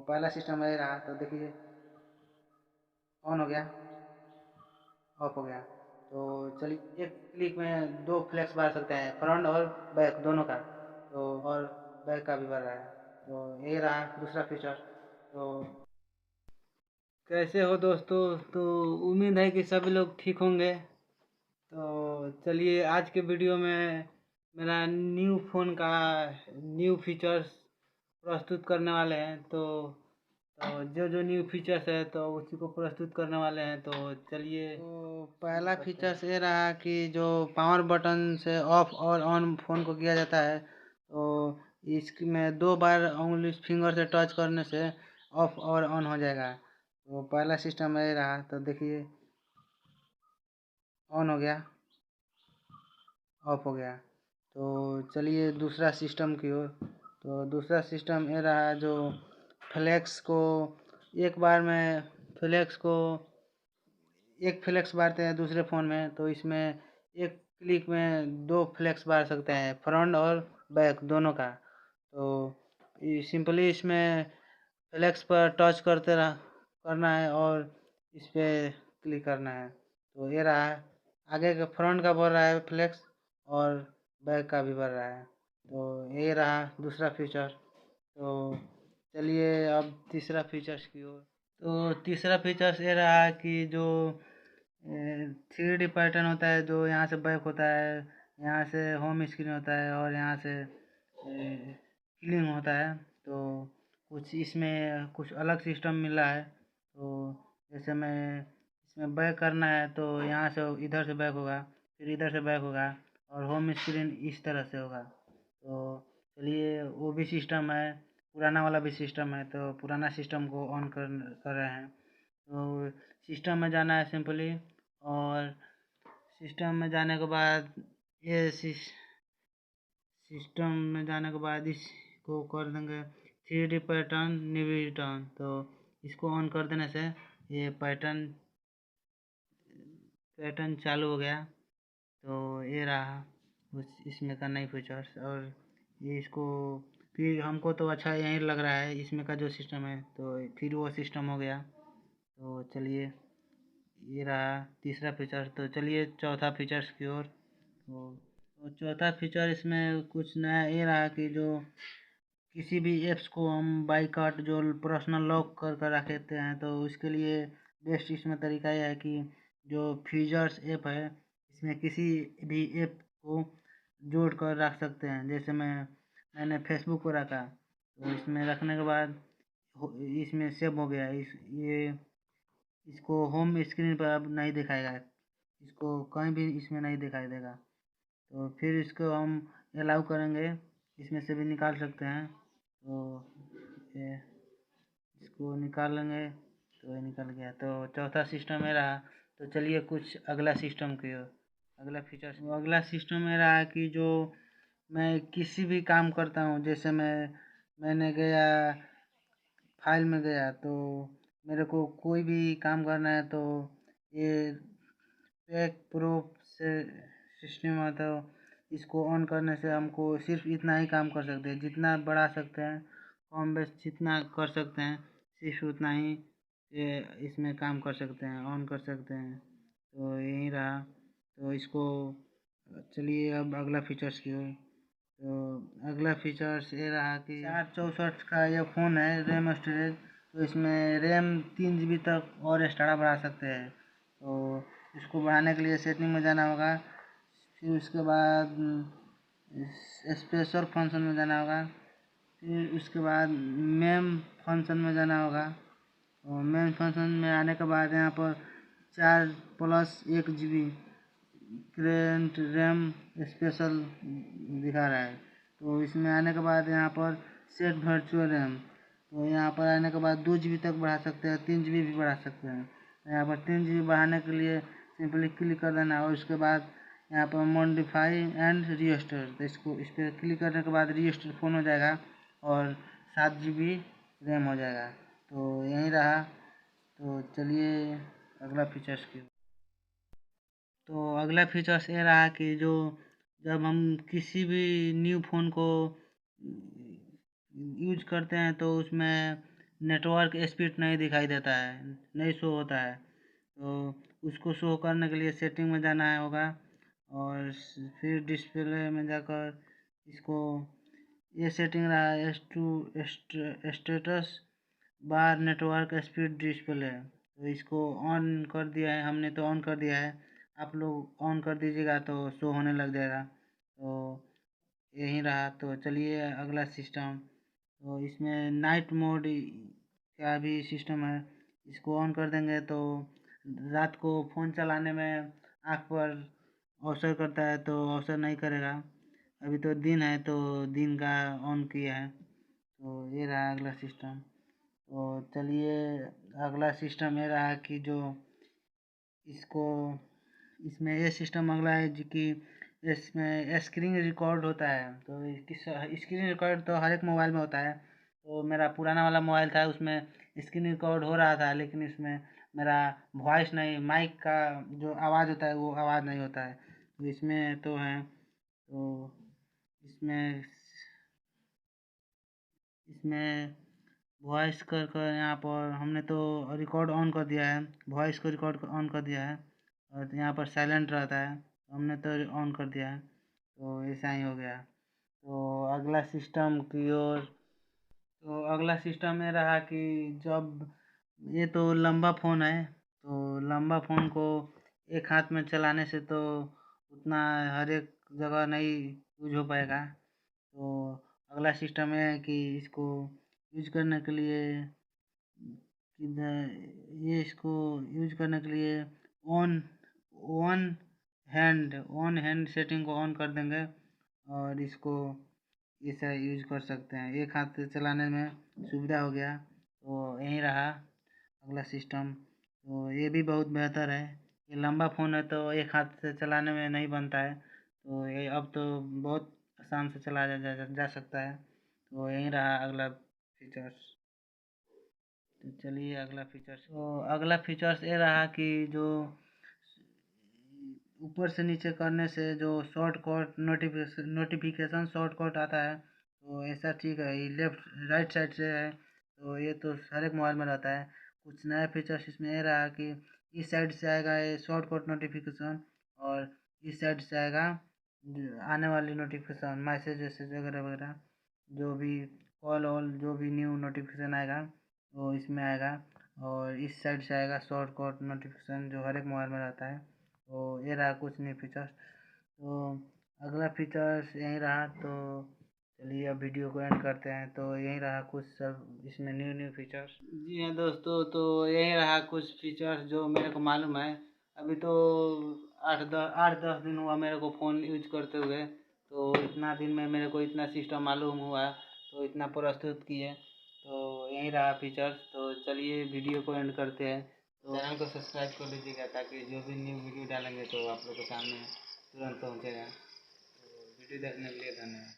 पहला सिस्टम ये रहा, तो देखिए ऑन हो गया, ऑफ हो गया। तो चलिए एक क्लिक में दो फ्लैक्स बार सकते हैं, फ्रंट और बैक दोनों का। तो और बैक का भी बढ़ रहा है। तो ये रहा दूसरा फीचर। तो कैसे हो दोस्तों? तो उम्मीद है कि सभी लोग ठीक होंगे। तो चलिए आज के वीडियो में मेरा न्यू फ़ोन का न्यू फीचर्स प्रस्तुत करने वाले हैं। तो जो जो न्यू फीचर्स है तो उसी को प्रस्तुत करने वाले हैं। तो चलिए, तो पहला फीचर्स ये रहा कि जो पावर बटन से ऑफ और ऑन फ़ोन को किया जाता है, तो इसमें 2 बार उंगली फिंगर से टच करने से ऑफ और ऑन हो जाएगा। तो पहला सिस्टम ये रहा, तो देखिए ऑन हो गया, ऑफ हो गया। तो चलिए दूसरा सिस्टम की ओर। तो दूसरा सिस्टम ये रहा, जो फ्लैक्स को एक बार में फ्लैक्स को एक फ्लैक्स मारते हैं दूसरे फ़ोन में, तो इसमें एक क्लिक में दो फ्लैक्स मार सकते हैं, फ्रंट और बैक दोनों का। तो ये सिंपली इसमें फ्लैक्स पर टच करना है और इस पर क्लिक करना है। तो ये रहा, आगे का फ्रंट का बढ़ रहा है फ्लैक्स और बैक का भी बढ़ रहा है। तो ये रहा दूसरा फीचर। तो चलिए अब तीसरा फीचर्स की ओर। तो तीसरा फीचर्स ये रहा कि जो 3D पैटर्न होता है, जो यहाँ से बैक होता है, यहाँ से होम स्क्रीन होता है और यहाँ से क्लिंग होता है। तो कुछ इसमें कुछ अलग सिस्टम मिला है। तो जैसे मैं इसमें बैक करना है तो यहाँ से इधर से बैक होगा, फिर इधर से बैक होगा और होम स्क्रीन इस तरह से होगा। तो चलिए वो भी सिस्टम है, पुराना वाला भी सिस्टम है। तो पुराना सिस्टम को ऑन कर रहे हैं। तो सिस्टम में जाना है सिंपली, और सिस्टम में जाने के बाद ये सिस्टम में जाने के बाद इसको कर देंगे 3D पैटर्न निविटन। तो इसको ऑन कर देने से ये पैटर्न चालू हो गया। तो ये रहा उस इसमें का नई फीचर्स। और ये इसको फिर हमको तो अच्छा यही लग रहा है इसमें का जो सिस्टम है, तो फिर वो सिस्टम हो गया। तो चलिए ये रहा तीसरा फीचर। तो चलिए चौथा फीचर्स की ओर। तो चौथा फीचर इसमें कुछ नया ये रहा कि जो किसी भी ऐप्स को हम बाइकाट जो पर्सनल लॉक कर रखते हैं, तो उसके लिए बेस्ट इसमें तरीका यह है कि जो फीचर्स ऐप है, इसमें किसी भी ऐप को जोड़ कर रख सकते हैं। जैसे मैंने फेसबुक को रखा, तो इसमें रखने के बाद इसमें सेव हो गया। इसको होम स्क्रीन पर अब नहीं दिखाएगा, इसको कहीं भी इसमें नहीं दिखाई देगा। तो फिर इसको हम अलाउ करेंगे, इसमें से भी निकाल सकते हैं। तो ये इसको निकाल लेंगे, तो ये निकल गया। तो चौथा सिस्टम ये रहा। तो चलिए कुछ अगला सिस्टम की ओर, अगला फीचर। तो अगला सिस्टम ये रहा कि जो मैं किसी भी काम करता हूँ, जैसे मैंने गया फाइल में गया, तो मेरे को कोई भी काम करना है, तो ये एक प्रूफ से सिस्टम आता है। इसको ऑन करने से हमको सिर्फ इतना ही काम कर सकते हैं, जितना बढ़ा सकते हैं, कम बेस जितना कर सकते हैं, सिर्फ उतना ही ये इसमें काम कर सकते हैं, ऑन कर सकते हैं। तो यही रहा। तो इसको चलिए अब अगला फीचर्स की ओर। तो अगला फीचर्स ये रहा कि 464 का ये फ़ोन है रैम स्टोरेज। तो इसमें रैम 3 GB तक और एक्स्ट्रा बढ़ा सकते हैं। तो इसको बढ़ाने के लिए सेटिंग में जाना होगा, फिर उसके बाद स्पेशल फंक्शन में जाना होगा, फिर उसके बाद मेम फंक्शन में जाना होगा। और मेन फंक्शन में आने के बाद यहाँ पर 4+1 GB करेंट रैम स्पेशल दिखा रहा है। तो इसमें आने के बाद यहाँ पर सेट वर्चुअल रैम, तो यहाँ पर आने के बाद 2 GB तक बढ़ा सकते हैं, 3 GB भी बढ़ा सकते हैं। यहाँ पर 3 GB बढ़ाने के लिए सिंपली क्लिक कर देना, और उसके बाद यहाँ पर मॉडिफाई एंड रीस्टोर, तो इस पर क्लिक करने के बाद रीस्टोर फ़ोन हो जाएगा और 7 GB रैम हो जाएगा। तो यही रहा। तो चलिए अगला फीचर्स की। तो अगला फीचर्स ये रहा कि जो जब हम किसी भी न्यू फ़ोन को यूज करते हैं, तो उसमें नेटवर्क स्पीड नहीं दिखाई देता है, नहीं शो होता है। तो उसको शो करने के लिए सेटिंग में जाना है होगा, और फिर डिस्प्ले में जाकर इसको, ये सेटिंग रहा as to status bar network speed display, तो इसको ऑन कर दिया है हमने, तो ऑन कर दिया है। आप लोग ऑन कर दीजिएगा तो शो होने लग जाएगा। तो यही रहा। तो चलिए अगला सिस्टम, तो इसमें नाइट मोड का भी सिस्टम है। इसको ऑन कर देंगे तो रात को फ़ोन चलाने में आँख पर असर करता है, तो असर नहीं करेगा। अभी तो दिन है तो दिन का ऑन किया है। तो ये रहा अगला सिस्टम। तो चलिए अगला सिस्टम ये रहा कि जो इसको, इसमें ये सिस्टम अगला है जो कि इसमें स्क्रीन रिकॉर्ड होता है। तो स्क्रीन रिकॉर्ड तो हर एक मोबाइल में होता है। तो मेरा पुराना वाला मोबाइल था, उसमें स्क्रीन रिकॉर्ड हो रहा था, लेकिन इसमें मेरा वॉइस नहीं, माइक का जो आवाज़ होता है वो आवाज़ नहीं होता है। तो इसमें तो है। तो इसमें इसमें वॉइस कर कर यहाँ पर हमने तो रिकॉर्ड ऑन कर दिया है, वॉइस को रिकॉर्ड ऑन कर दिया है, और यहाँ पर साइलेंट रहता है, हमने तो ऑन कर दिया है। तो ऐसा ही हो गया। तो अगला सिस्टम की ओर, तो अगला सिस्टम ये रहा कि जब ये तो लंबा फ़ोन है, तो लंबा फ़ोन को एक हाथ में चलाने से तो उतना हर एक जगह नहीं यूज हो पाएगा। तो अगला सिस्टम ये है कि इसको यूज करने के लिए ये इसको यूज करने के लिए on one one hand setting को ऑन कर देंगे, और इसको ऐसा यूज कर सकते हैं, एक हाथ से चलाने में सुविधा हो गया। तो यही रहा अगला सिस्टम। तो ये भी बहुत बेहतर है। ये लंबा फ़ोन है तो एक हाथ से चलाने में नहीं बनता है, तो ये अब तो बहुत आसान से चलाया जा सकता है। तो यही रहा अगला फीचर्स। तो चलिए अगला फीचर्स, तो अगला फीचर्स ये रहा कि जो ऊपर से नीचे करने से जो शॉर्टकट नोटिफिकेशन शॉर्टकट आता है, तो ऐसा ठीक है। ये लेफ्ट राइट साइड से है, तो ये तो हर एक मोबाइल में रहता है। कुछ नया फीचर्स इसमें ये रहा कि इस साइड से आएगा ये शॉर्टकट नोटिफिकेशन, और इस साइड से आएगा आने वाली नोटिफिकेशन, मैसेज वैसेज वगैरह वगैरह, जो भी कॉल ऑल जो भी न्यू नोटिफिकेशन आएगा वो इसमें आएगा। और इस साइड से आएगा शॉर्टकट नोटिफिकेशन जो हर एक मोबाइल में रहता है। तो ये रहा कुछ न्यू फीचर्स। तो अगला फीचर्स यही रहा। तो चलिए अब वीडियो को एंड करते हैं। तो यही रहा कुछ सब इसमें न्यू न्यू फीचर्स। जी हाँ दोस्तों, तो यही रहा कुछ फीचर्स जो मेरे को मालूम है। अभी तो 8-10 दिन हुआ मेरे को फ़ोन यूज करते हुए, तो इतना दिन में मेरे को इतना सिस्टम मालूम हुआ, तो इतना प्रस्तुत किए। तो यही रहा फीचर्स। तो चलिए वीडियो को एंड करते हैं। तो चैनल को सब्सक्राइब कर लीजिएगा, ताकि जो भी न्यू वीडियो डालेंगे तो आप लोग के सामने तुरंत पहुँचेगा। तो वीडियो देखने के लिए धन्यवाद।